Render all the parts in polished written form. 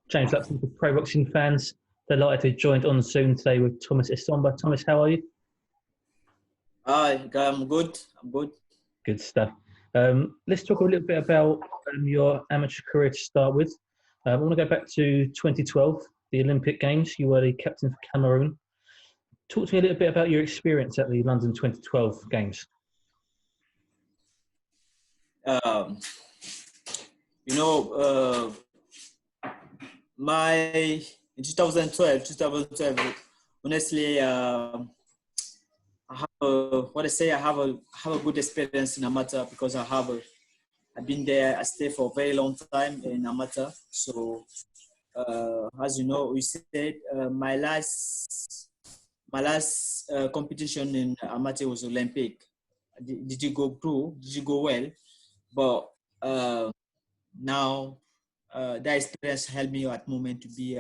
James Lupton for Pro Boxing fans. Delighted to be joined on Zoom today with Thomas Essomba. Thomas, how are you? Hi, I'm good. I'm good. Good stuff. Let's talk a little bit about your amateur career to start with. I want to go back to 2012, the Olympic Games. You were the captain for Cameroon. Talk to me a little bit about your experience at the London 2012 Games. Um, you know, my in 2012, honestly, I have I have a good experience in amateur because I've been there. I stayed for a very long time in amateur. So, as you know, we said my last competition in amateur was Olympic. Did you go through? Did you go well? But now that experience helped me at the moment to be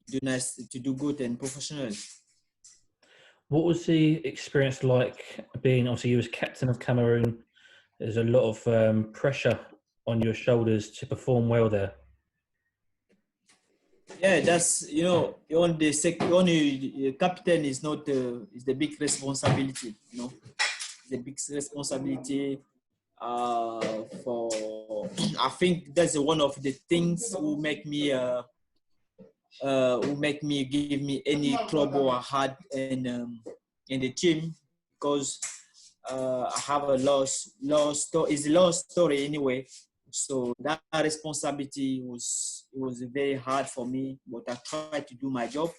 do nice, to do good and professional. What was the experience like being, obviously, you was captain of Cameroon? There's a lot of pressure on your shoulders to perform well there. Yeah, that's only captain is not is the big responsibility. The big responsibility for I think that's one of the things who make me give me any trouble I had in the team because I have a lost story. It's a lost story anyway. So that responsibility was very hard for me, but I tried to do my job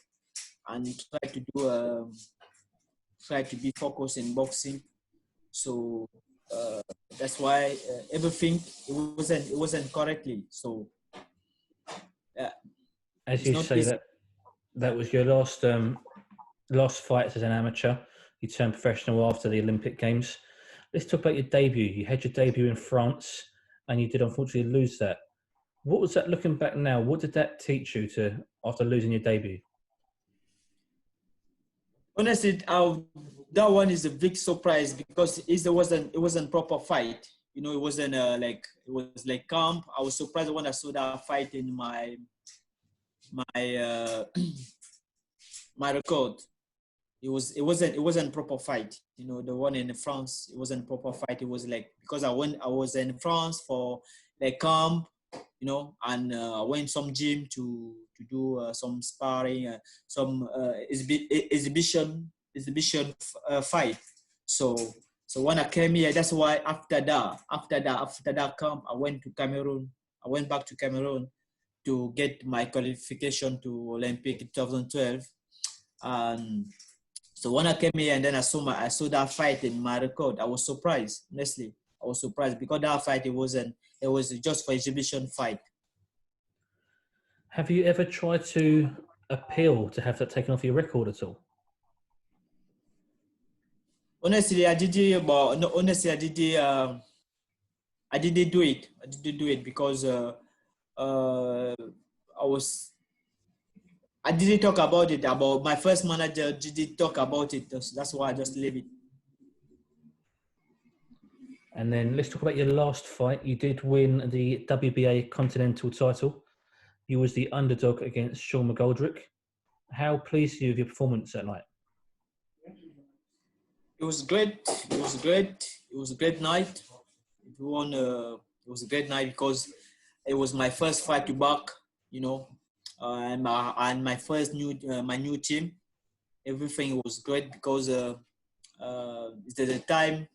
and try to be focused in boxing. So that's why everything it wasn't correctly. So As it's you not say, easy. that was your last fight as an amateur. You turned professional after the Olympic Games. Let's talk about your debut. You had your debut in France, and you did unfortunately lose that. What was that looking back now? What did that teach you after losing your debut? Honestly, that one is a big surprise because it wasn't proper fight. It wasn't it was like camp. I was surprised when I saw that fight in my my record. It wasn't proper fight. The one in France, it wasn't proper fight. It was like because I was in France for like camp, and I went some gym to do some sparring, some exhibition fight. So when I came here, that's why after that camp, I went to Cameroon. I went back to Cameroon to get my qualification to Olympic in 2012. And so when I came here and then I saw that fight in my record, I was surprised. Honestly, I was surprised because that fight it was just for exhibition fight. Have you ever tried to appeal to have that taken off your record at all? Honestly, I did it, but no, honestly, I didn't do it. I didn't do it because uh, I was I didn't talk about it. About my first manager didn't talk about it. That's why I just leave it. And then let's talk about your last fight. You did win the WBA Continental title. You was the underdog against Mcgregor. How pleased are you with your performance that night? It was great. It was great. It was a great night. It was a great night because it was my first fight to back, and my first my new team. Everything was great because at the time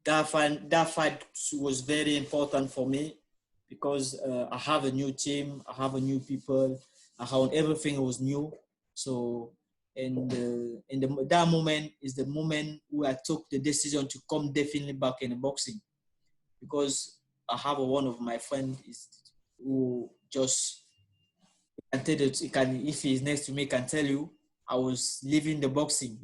that fight was very important for me because I have a new team, I have a new people, I have everything was new. So that moment is the moment where I took the decision to come definitely back in the boxing because I have one of my friends who just can tell you, if he's next to me, can tell you I was leaving the boxing.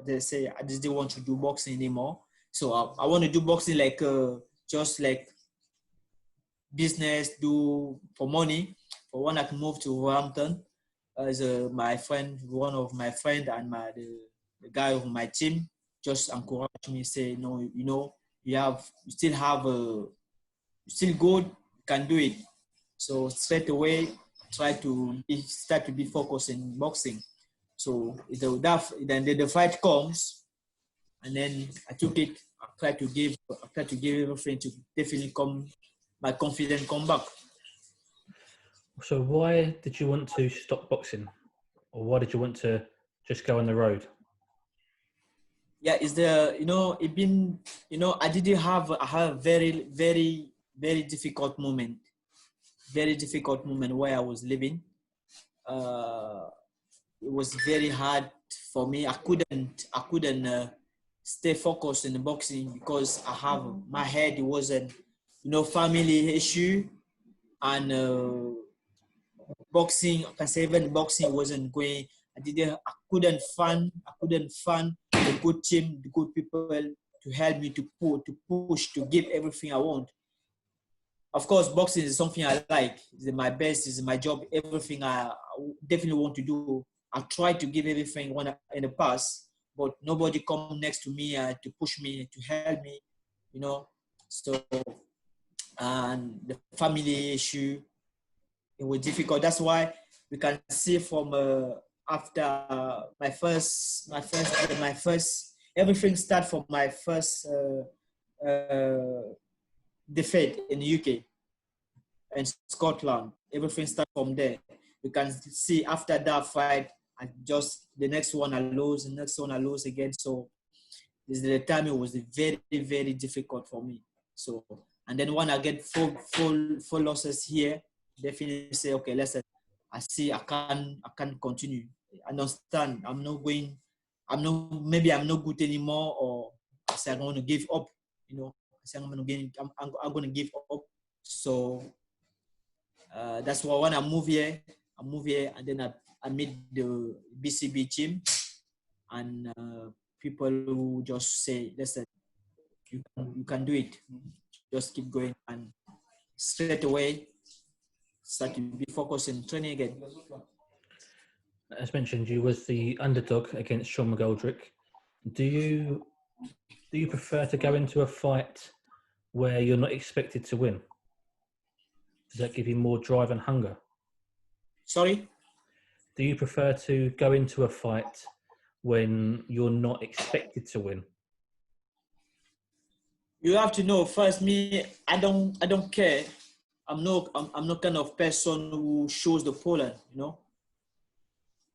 They say I just didn't want to do boxing anymore. So I want to do boxing like just like business, do for money. For when I can move to Wolverhampton, as my friend, one of my friend and the guy of my team just encouraged me, say, no, you still have you still good, you can do it. So straight away, start to be focused in boxing. So then the fight comes, and then I took it. I tried to give everything to definitely my confidence come back. So why did you want to stop boxing, or why did you want to just go on the road? Yeah, I have a very, very, very difficult moment. Very difficult moment where I was living. It was very hard for me. I couldn't stay focused in the boxing because I have my head. It wasn't, family issue, and boxing. I can say even boxing wasn't going. I couldn't find the good team, the good people to help me to push, to give everything I want. Of course, boxing is something I like. It's my best. It's my job. Everything I definitely want to do. I tried to give everything in the past, but nobody come next to me to push me, to help me. You know, so and the family issue, it was difficult. That's why we can see from after my first everything start from my first defeat in the UK and Scotland. Everything starts from there. You can see after that fight, I just the next one I lose, the next one I lose again. So this is the time it was very, very difficult for me. So and then when I get full losses here, definitely say, okay, listen, I see I can't continue. I understand. Maybe I'm not good anymore, or I say I'm going to give up. I say I'm going to give up. So that's why when I move here, and then I meet the BCB team, and people who just say, listen, you can do it. Just keep going, and straight away start to be focused in training again. As mentioned, you was the underdog against Sean McGoldrick. Do you prefer to go into a fight where you're not expected to win? Does that give you more drive and hunger? Sorry? Do you prefer to go into a fight when you're not expected to win? You have to know first. Me, I don't care. I'm not kind of person who shows the Poland.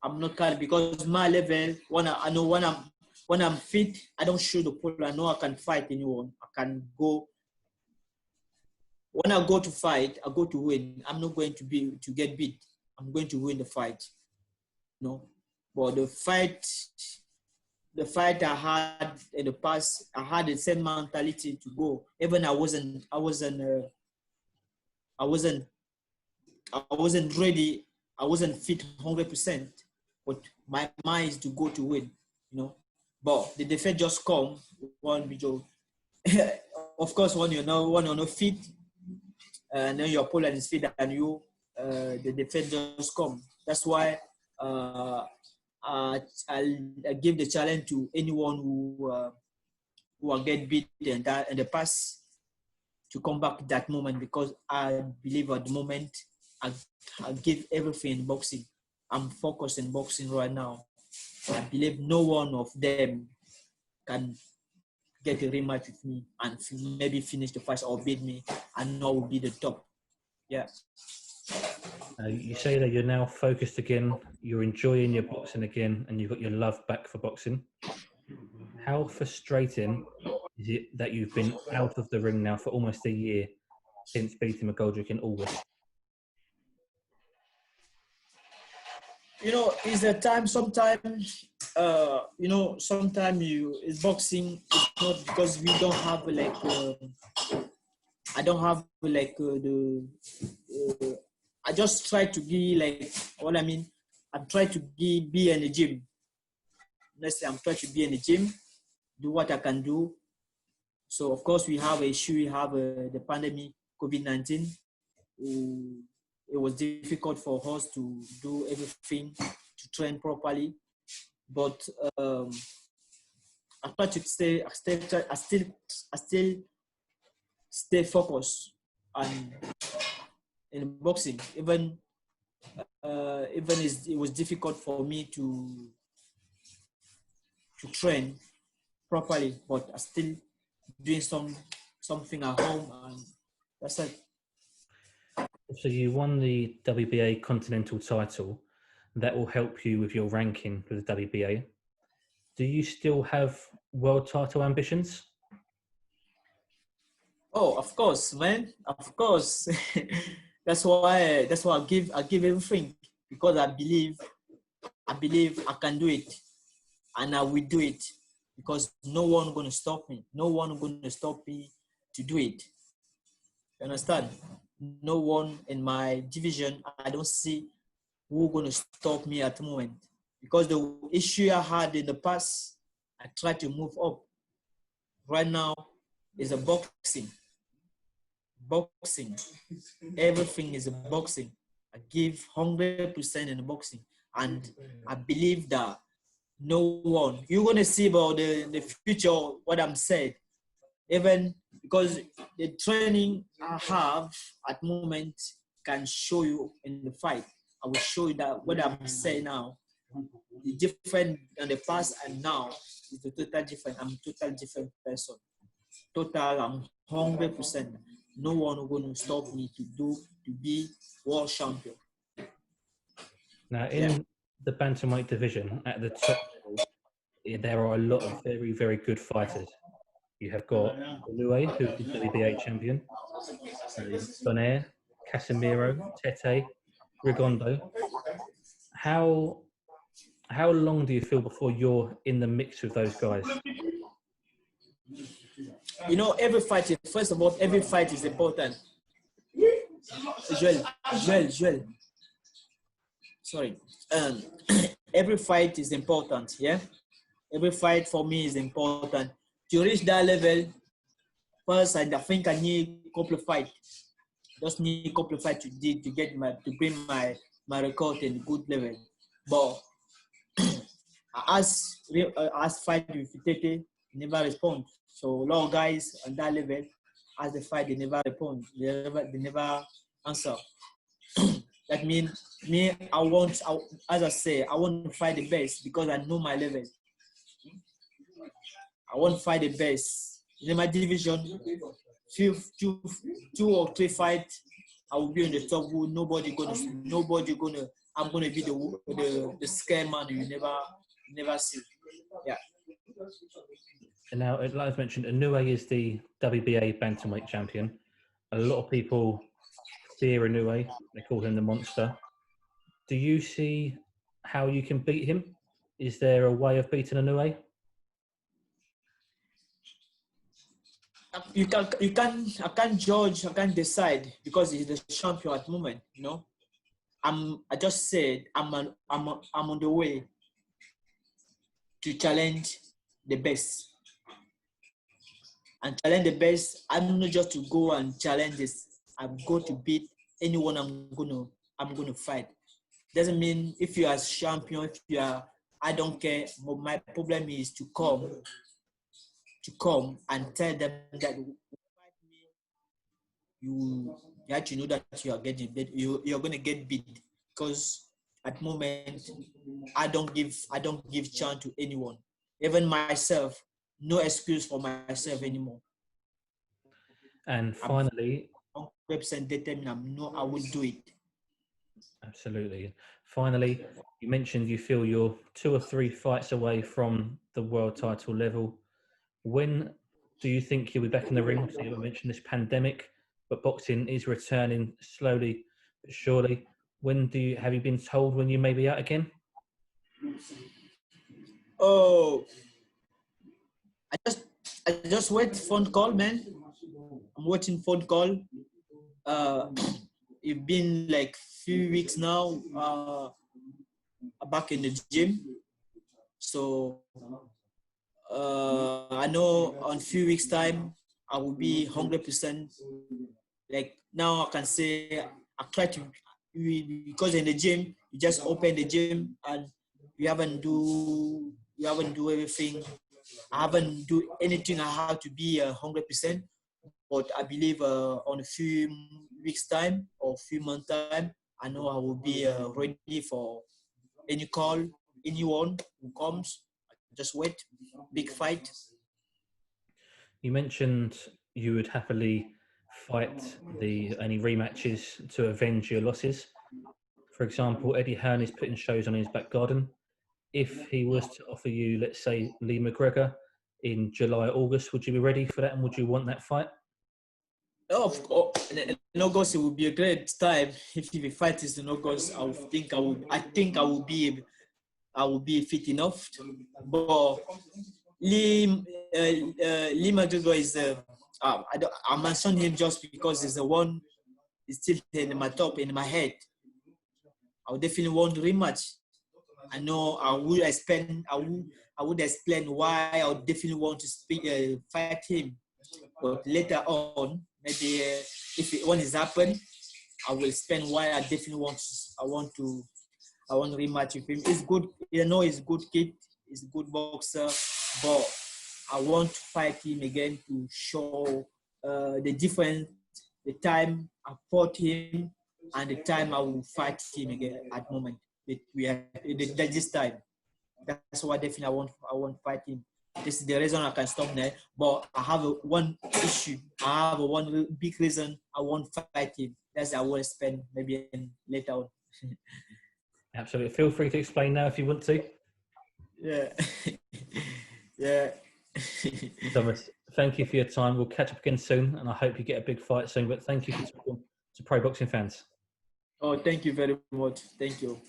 I'm not kind because my level. I know when I'm fit, I don't show the Poland. I know I can fight anyone. I can go. When I go to fight, I go to win. I'm not going to get beat. I'm going to win the fight. But the fight I had in the past, I had the same mentality to go. Even I wasn't ready. I wasn't fit 100%. But my mind is to go to win. But the defense just come one video. Of course, when you're not fit, and then your opponent is fitter than you, the defense just come. That's why I give the challenge to anyone who will get beat in the past to come back that moment, because I believe at the moment I give everything in boxing. I'm focused in boxing right now. I believe no one of them can get a rematch with me and maybe finish the fight or beat me. I know I will be the top. Yeah. You say that you're now focused again, you're enjoying your boxing again, and you've got your love back for boxing. How frustrating is it that you've been out of the ring now for almost a year since beating McGoldrick in August? It's a time sometimes, sometimes it's boxing. It's not because we don't have I don't have I just try to be like, what I mean, I'm trying to be in the gym. Let's say I'm trying to be in the gym, do what I can do. So of course we have a issue, we have the pandemic, COVID-19. It was difficult for us to do everything, to train properly. But I try to I still stay focused, and in boxing. Even it was difficult for me to train properly, but I still doing something at home, and that's it. So you won the WBA Continental title. That will help you with your ranking with the WBA. Do you still have world title ambitions? Oh, of course, man. Of course. That's why I give everything, because I believe I can do it, and I will do it, because no one gonna stop me. No one gonna stop me to do it. You understand? No one in my division, I don't see who gonna stop me at the moment, because the issue I had in the past, I tried to move up. Right now is a boxing. Everything is a boxing. I give 100% in the boxing, and I believe that no one. You're gonna see about the future what I'm saying. Even because the training I have at the moment can show you in the fight. I will show you that what I'm saying now, the different in the past and now is the total different. I'm a total different person. Total, I'm 100%. No one going to stop me to be world champion. Now, Yeah. in the bantamweight division at the top level, there are a lot of very, very good fighters. You have got Inoue, who's the WBA champion, Donaire, Casemiro, Tete, Rigondo. How long do you feel before you're in the mix with those guys? Every fight. First of all, every fight is important. Joel. Sorry. Um, every fight is important. Yeah. Every fight for me is important. To reach that level, first, I think I need a couple of fights. Just need a couple of fights to bring my record in good level. But as fight with Tete, never respond. So a lot of guys on that level, as they fight, they never respond. They never answer. That means me, as I say, I want to fight the best because I know my level. I want to fight the best. In my division, two or three fights, I will be on the top. Nobody gonna. I'm gonna be the scare man you never see. Yeah. And now, like I mentioned, Inoue is the WBA bantamweight champion. A lot of people fear Inoue. They call him the monster. Do you see how you can beat him? Is there a way of beating Inoue? I can't judge, I can't decide because he's the champion at the moment. I just said I'm on the way to challenge the best. And challenge the best, I'm not just to go and challenge this. I'm going to beat anyone I'm gonna fight. Doesn't mean if you are champion, if you are, I don't care. But my problem is to come and tell them that you have to know that you are getting beat. You're gonna get beat because at the moment I don't give chance to anyone, even myself. No excuse for myself anymore. And finally, I'm 100% determined. I will do it. absolutely. Finally, you mentioned you feel you're 2 or 3 fights away from the world title level. When do you think you'll be back in the ring? So you mentioned this pandemic, but boxing is returning slowly but surely. Have you been told when you may be out again? Oh, I just wait phone call, man. I'm waiting phone call. It's been like few weeks now. Back in the gym, so I know on few weeks time I will be 100%. Like now I can say I try to, because in the gym you just open the gym and you haven't do everything. I haven't do anything. I have to be 100%. but I believe on a few weeks time or few months time, I know I will be ready for any call, anyone who comes. Just wait, big fight. You mentioned you would happily fight any rematches to avenge your losses. For example, Eddie Hearn is putting shows on in his back garden. If he was to offer you, let's say, Lee McGregor in July, August, would you be ready for that and would you want that fight? Oh, of course, in August it will be a great time. If the fight is in August, I will be fit enough. But Lee Lee McGregor is I mentioned him just because he's the one is still in my top in my head. I would definitely want a rematch. I know I would explain why I would definitely want to fight him. But later on, maybe if it, when it's happened, I will explain why I definitely I want to rematch with him. He's good. You know, he's a good kid. He's a good boxer, but I want to fight him again to show the difference, the time I fought him and the time I will fight him again at the moment. We are this time. That's why definitely I want to fight him. This is the reason I can stop there. But I have one issue. I have one big reason I want to fight him. That's I will spend maybe later on. Absolutely. Feel free to explain now if you want to. Yeah. Yeah. Thomas, thank you for your time. We'll catch up again soon, and I hope you get a big fight soon. But thank you for talking to pro boxing fans. Oh, thank you very much. Thank you.